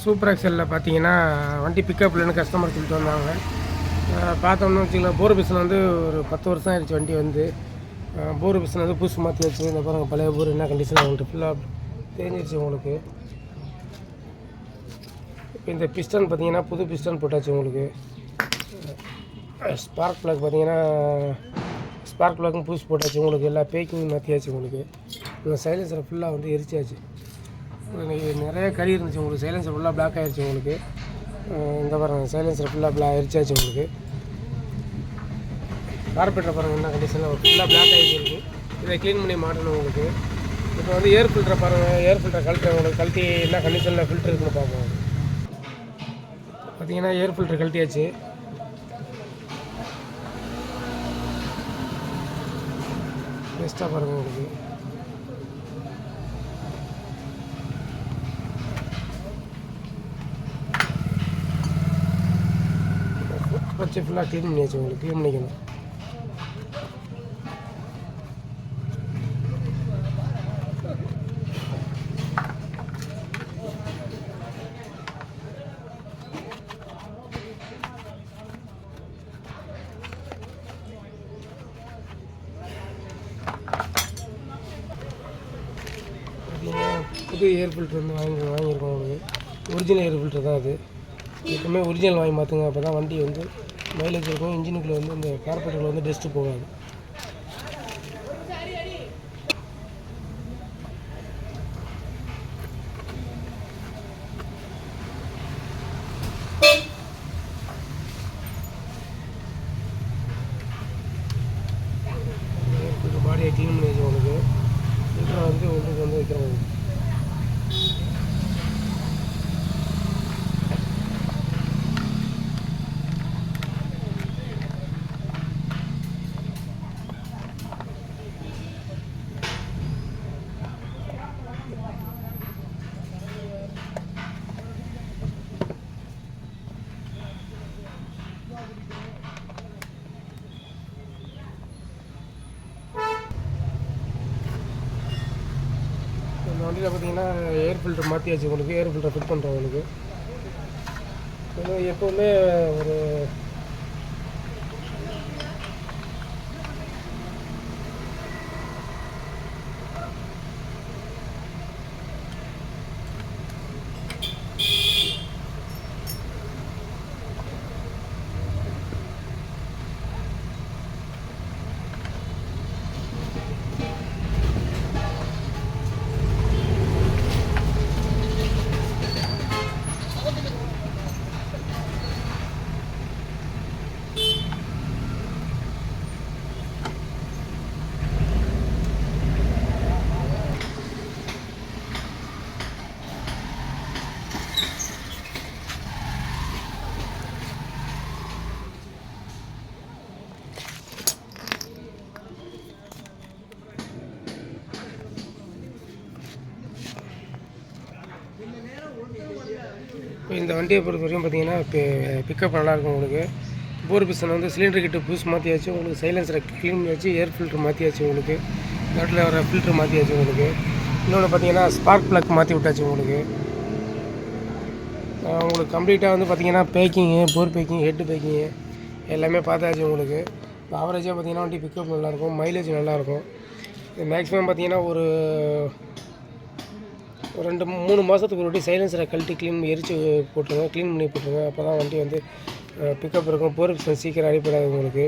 Super எக்ஸலில் பார்த்தீங்கன்னா வண்டி பிக்கப்லன்னு customer சொல்லிட்டு வந்தாங்க. பார்த்தோம்னு வச்சுக்கலாம், போர் பிஸ்டன் வந்து ஒரு 10 வருஷம் ஆயிடுச்சு வண்டி வந்து. போர் பிஸ்டன் வந்து புதுசு மாற்றி வச்சு இந்த பாருங்க, பழைய போர் என்ன கண்டிஷன் அவங்கள்ட்ட ஃபுல்லாக தெரிஞ்சிருச்சு உங்களுக்கு. இப்போ இந்த பிஸ்டன் பார்த்தீங்கன்னா புது பிஸ்டன் போட்டாச்சு உங்களுக்கு. ஸ்பார்க் ப்ளக் பார்த்தீங்கன்னா ஸ்பார்க் ப்ளக்கும் புதுசு போட்டாச்சு உங்களுக்கு. எல்லா பேக்கிங் மாற்றியாச்சு உங்களுக்கு. இந்த சைலன்சரை ஃபுல்லாக வந்து எரிச்சாச்சு. நிறைய கறி இருந்துச்சு உங்களுக்கு. சைலன்சர் ஃபுல்லாக பிளாக் ஆகிடுச்சு உங்களுக்கு. இந்த பாருங்கள், சைலன்சர் ஃபுல்லாக எரிச்சாச்சு உங்களுக்கு. கார்பரேட்டர் பாருங்கள் என்ன கண்டிஷனில் ஃபுல்லாக பிளாக் ஆகிடுச்சு. இதை க்ளீன் பண்ணி மாட்டணும் உங்களுக்கு. இப்போ வந்து ஏர் ஃபில்டரை பாருங்கள், ஏர் ஃபில்டரை கழட்டுறேன் உங்களுக்கு. கழட்டி என்ன கண்டிஷனில் ஃபில்டர் இருக்குன்னு பார்ப்போம். பார்த்தீங்கன்னா ஏர் ஃபில்டர் கழட்டியாச்சு. பெஸ்ட்டாக பாருங்கள் உங்களுக்கு. வச்சு ஃபுல்லாக க்ளீன் பண்ணியாச்சு உங்களுக்கு. க்ளீன் பண்ணிக்கணும். புது ஏர் ஃபில்ட்ரு வந்து வாங்கியிருக்கோம் உங்களுக்கு. ஒரிஜினல் ஏர் ஃபில்ட்ரு தான் அது. எப்பவுமே ஒரிஜினல் வாங்கி மாற்றுங்க. அப்போ தான் வண்டி வந்து மைலேஜ் இருக்கும். இன்ஜினுக்குள்ளே வந்து இந்த கார்பரேட்டரில் வந்து டஸ்ட்டு போகாது. பாடியை க்ளீன் பண்ணி வச்சு உங்களுக்கு. ஃபில்டரை வந்து உங்களுக்கு வந்து வைக்கிறோம். இந்த வண்டியில் பார்த்தீங்கன்னா ஏர் ஃபில்டர் மாற்றியாச்சு உங்களுக்கு. ஏர் ஃபில்டர் ஃபிட் பண்ணுறோம் உங்களுக்கு. எப்போவுமே ஒரு இப்போ இந்த வண்டியை பொறுத்த வரைக்கும் பார்த்தீங்கன்னா இப்போ பிக்கப் நல்லாயிருக்கும் உங்களுக்கு. போர் பிஸ்டன் வந்து சிலிண்டர் கிட்ட புதுசு மாற்றியாச்சு உங்களுக்கு. சைலன்சரை க்ளீன் பண்ணியாச்சு. ஏர் ஃபில்ட்ரு மாற்றியாச்சு உங்களுக்கு. நாட்டில் வர ஃபில்ட்ரு மாற்றியாச்சு உங்களுக்கு. இன்னொன்று பார்த்தீங்கன்னா ஸ்பார்க் ப்ளக் மாற்றி விட்டாச்சு உங்களுக்கு. உங்களுக்கு கம்ப்ளீட்டாக வந்து பார்த்தீங்கன்னா பேக்கிங்கு, போர் பேக்கிங், ஹெட்டு பேக்கிங்கு எல்லாமே பார்த்தாச்சு உங்களுக்கு. இப்போ ஆவரேஜாக பார்த்தீங்கன்னா வண்டி பிக்கப் நல்லாயிருக்கும். மைலேஜ் நல்லாயிருக்கும். மேக்ஸிமம் பார்த்தீங்கன்னா ஒரு 2-3 மாதத்துக்கு ஒரு வாட்டி சைலன்சரை கழட்டி எரிச்சு போட்டுருங்க. க்ளீன் பண்ணி போட்டுருங்க. அப்போ தான் வண்டி வந்து பிக்கப் இருக்கும். போர் பிஸ்டன் சீக்கிரம் அடிப்படாது உங்களுக்கு.